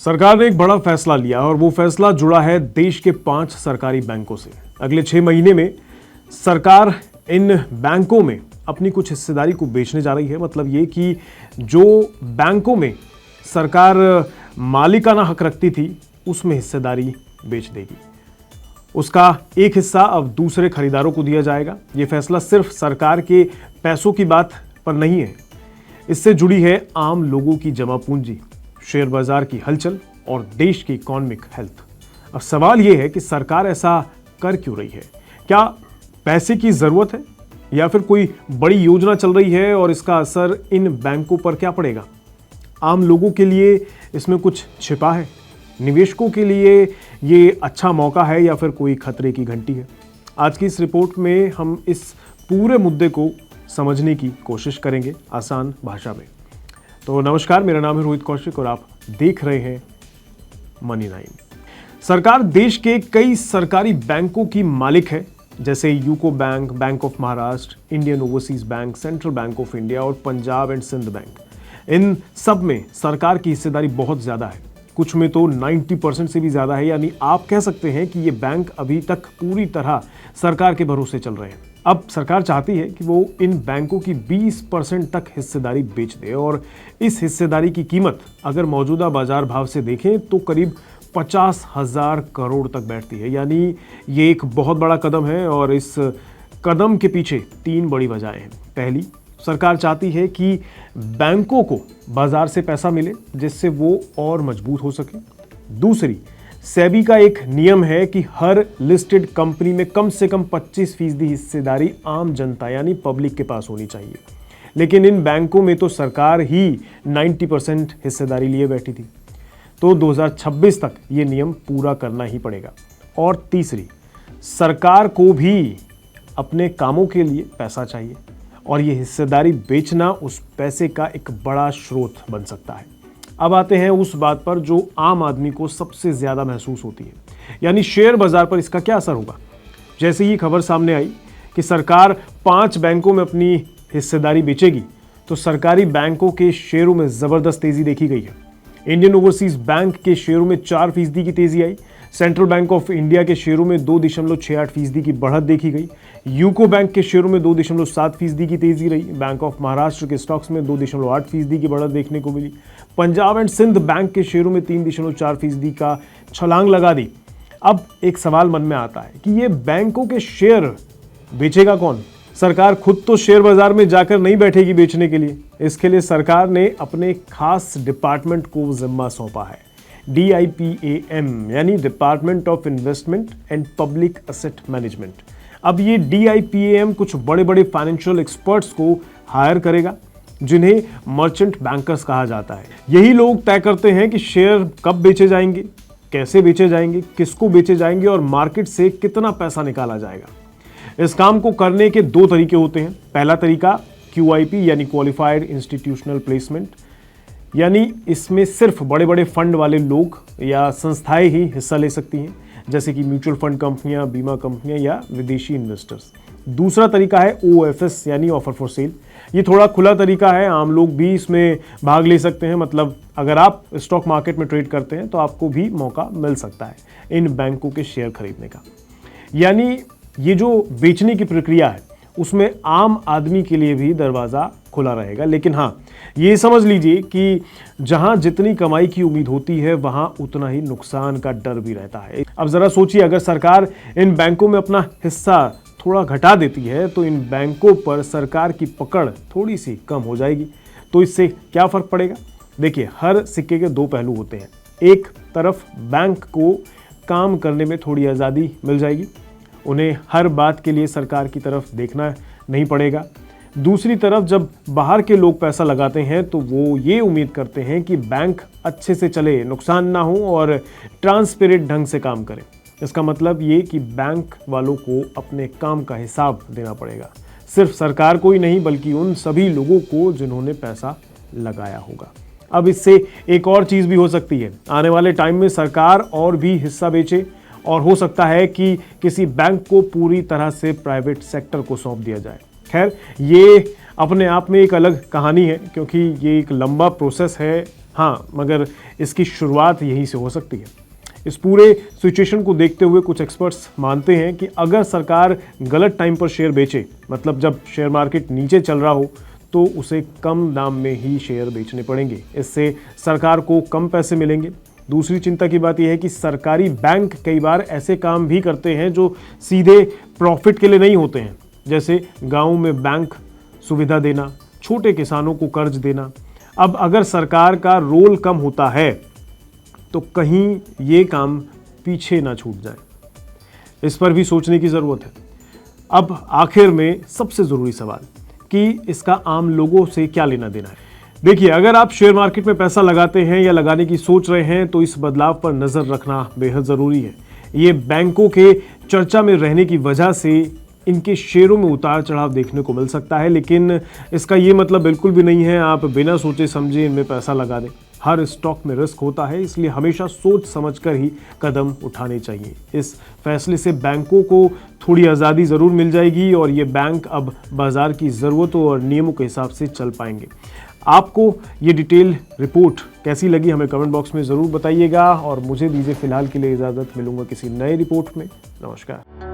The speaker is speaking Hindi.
सरकार ने एक बड़ा फैसला लिया और वो फैसला जुड़ा है देश के 5 सरकारी बैंकों से। अगले 6 महीने में सरकार इन बैंकों में अपनी कुछ हिस्सेदारी को बेचने जा रही है। मतलब ये कि जो बैंकों में सरकार मालिकाना हक रखती थी उसमें हिस्सेदारी बेच देगी। उसका एक हिस्सा अब दूसरे खरीदारों को दिया जाएगा। ये फैसला सिर्फ सरकार के पैसों की बात पर नहीं है, इससे जुड़ी है आम लोगों की जमा पूंजी, शेयर बाजार की हलचल और देश की इकोनॉमिक हेल्थ। अब सवाल यह है कि सरकार ऐसा कर क्यों रही है? क्या पैसे की जरूरत है या फिर कोई बड़ी योजना चल रही है और इसका असर इन बैंकों पर क्या पड़ेगा? आम लोगों के लिए इसमें कुछ छिपा है? निवेशकों के लिए ये अच्छा मौका है या फिर कोई खतरे की घंटी है? आज की इस रिपोर्ट में हम इस पूरे मुद्दे को समझने की कोशिश करेंगे आसान भाषा में। तो नमस्कार, मेरा नाम है रोहित कौशिक और आप देख रहे हैं मनी 9। सरकार देश के कई सरकारी बैंकों की मालिक है, जैसे UCO bank, bank of Maharashtra, Indian overseas bank, central bank of India और पंजाब एंड सिंध बैंक। इन सब में सरकार की हिस्सेदारी बहुत ज्यादा है, कुछ में तो 90% से भी ज्यादा है। यानी आप कह सकते हैं कि ये बैंक अभी तक पूरी तरह सरकार के भरोसे चल रहे हैं। अब सरकार चाहती है कि वो इन बैंकों की 20% तक हिस्सेदारी बेच दे और इस हिस्सेदारी की कीमत अगर मौजूदा बाजार भाव से देखें तो करीब 50,000 करोड़ तक बैठती है। यानी ये एक बहुत बड़ा कदम है और इस कदम के पीछे 3 बड़ी वजहें हैं। पहली, सरकार चाहती है कि बैंकों को बाजार से पैसा मिले जिससे वो और मजबूत हो सके। दूसरी, सेबी का एक नियम है कि हर लिस्टेड कंपनी में कम से कम 25% हिस्सेदारी आम जनता यानी पब्लिक के पास होनी चाहिए। लेकिन इन बैंकों में तो सरकार ही 90% हिस्सेदारी लिए बैठी थी, तो 2026 तक ये नियम पूरा करना ही पड़ेगा। और तीसरी, सरकार को भी अपने कामों के लिए पैसा चाहिए और ये हिस्सेदारी बेचना उस पैसे का एक बड़ा स्रोत बन सकता है। अब आते हैं उस बात पर जो आम आदमी को सबसे ज्यादा महसूस होती है, यानी शेयर बाजार पर इसका क्या असर होगा। जैसे ही खबर सामने आई कि सरकार 5 बैंकों में अपनी हिस्सेदारी बेचेगी तो सरकारी बैंकों के शेयरों में जबरदस्त तेजी देखी गई है। इंडियन ओवरसीज बैंक के शेयरों में 4% की तेजी आई। सेंट्रल बैंक ऑफ इंडिया के शेयरों में 2.68% की बढ़त देखी गई। यूको बैंक के शेयरों में 2.7% की तेजी रही। बैंक ऑफ महाराष्ट्र के स्टॉक्स में 2.8% की बढ़त देखने को मिली। पंजाब एंड सिंध बैंक के शेयरों में 3.4% का छलांग लगा दी। अब एक सवाल मन में आता है कि ये बैंकों के शेयर बेचेगा कौन? सरकार खुद तो शेयर बाजार में जाकर नहीं बैठेगी बेचने के लिए। इसके लिए सरकार ने अपने खास डिपार्टमेंट को जिम्मा सौंपा है, DIPAM यानी department of investment and public asset management. अब ये DIPAM कुछ बड़े बड़े फाइनेंशियल एक्सपर्ट्स को हायर करेगा जिन्हें मर्चेंट बैंकर्स कहा जाता है। यही लोग तय करते हैं कि शेयर कब बेचे जाएंगे, कैसे बेचे जाएंगे, किसको बेचे जाएंगे और मार्केट से कितना पैसा निकाला जाएगा। इस काम को करने के 2 तरीके होते हैं। पहला तरीका QIP यानी क्वालिफाइड इंस्टीट्यूशनल प्लेसमेंट, यानी इसमें सिर्फ बड़े बड़े फंड वाले लोग या संस्थाएं ही हिस्सा ले सकती हैं, जैसे कि म्यूचुअल फंड कंपनियां, बीमा कंपनियां या विदेशी इन्वेस्टर्स। दूसरा तरीका है OFS यानी ऑफर फॉर सेल। ये थोड़ा खुला तरीका है, आम लोग भी इसमें भाग ले सकते हैं। मतलब अगर आप स्टॉक मार्केट में ट्रेड करते हैं तो आपको भी मौका मिल सकता है इन बैंकों के शेयर खरीदने का। यानी ये जो बेचने की प्रक्रिया है उसमें आम आदमी के लिए भी दरवाजा खुला रहेगा। लेकिन हाँ, ये समझ लीजिए कि जहां जितनी कमाई की उम्मीद होती है वहां उतना ही नुकसान का डर भी रहता है। अब जरा सोचिए, अगर सरकार इन बैंकों में अपना हिस्सा थोड़ा घटा देती है तो इन बैंकों पर सरकार की पकड़ थोड़ी सी कम हो जाएगी। तो इससे क्या फर्क पड़ेगा? देखिए, हर सिक्के के 2 पहलू होते हैं। एक तरफ बैंक को काम करने में थोड़ी आज़ादी मिल जाएगी, उन्हें हर बात के लिए सरकार की तरफ देखना नहीं पड़ेगा। दूसरी तरफ जब बाहर के लोग पैसा लगाते हैं तो वो ये उम्मीद करते हैं कि बैंक अच्छे से चले, नुकसान ना हो और ट्रांसपेरेंट ढंग से काम करे। इसका मतलब ये कि बैंक वालों को अपने काम का हिसाब देना पड़ेगा, सिर्फ सरकार को ही नहीं बल्कि उन सभी लोगों को जिन्होंने पैसा लगाया होगा। अब इससे एक और चीज़ भी हो सकती है, आने वाले टाइम में सरकार और भी हिस्सा बेचे और हो सकता है कि किसी बैंक को पूरी तरह से प्राइवेट सेक्टर को सौंप दिया जाए। खैर, ये अपने आप में एक अलग कहानी है, क्योंकि ये एक लंबा प्रोसेस है। हाँ, मगर इसकी शुरुआत यहीं से हो सकती है। इस पूरे सिचुएशन को देखते हुए कुछ एक्सपर्ट्स मानते हैं कि अगर सरकार गलत टाइम पर शेयर बेचे, मतलब जब शेयर मार्केट नीचे चल रहा हो, तो उसे कम दाम में ही शेयर बेचने पड़ेंगे। इससे सरकार को कम पैसे मिलेंगे। दूसरी चिंता की बात यह है कि सरकारी बैंक कई बार ऐसे काम भी करते हैं जो सीधे प्रॉफिट के लिए नहीं होते हैं, जैसे गाँव में बैंक सुविधा देना, छोटे किसानों को कर्ज देना। अब अगर सरकार का रोल कम होता है तो कहीं ये काम पीछे ना छूट जाए, इस पर भी सोचने की ज़रूरत है। अब आखिर में सबसे ज़रूरी सवाल कि इसका आम लोगों से क्या लेना देना है। देखिए, अगर आप शेयर मार्केट में पैसा लगाते हैं या लगाने की सोच रहे हैं तो इस बदलाव पर नज़र रखना बेहद ज़रूरी है। ये बैंकों के चर्चा में रहने की वजह से इनके शेयरों में उतार चढ़ाव देखने को मिल सकता है, लेकिन इसका ये मतलब बिल्कुल भी नहीं है आप बिना सोचे समझे इनमें पैसा लगा दें। हर स्टॉक में रिस्क होता है, इसलिए हमेशा सोच समझकर ही कदम उठाने चाहिए। इस फैसले से बैंकों को थोड़ी आज़ादी ज़रूर मिल जाएगी और ये बैंक अब बाज़ार की ज़रूरतों और नियमों के हिसाब से चल पाएंगे। आपको ये डिटेल रिपोर्ट कैसी लगी हमें कमेंट बॉक्स में ज़रूर बताइएगा और मुझे दीजिए फ़िलहाल के लिए इजाज़त। मिलूंगा किसी नए रिपोर्ट में। नमस्कार।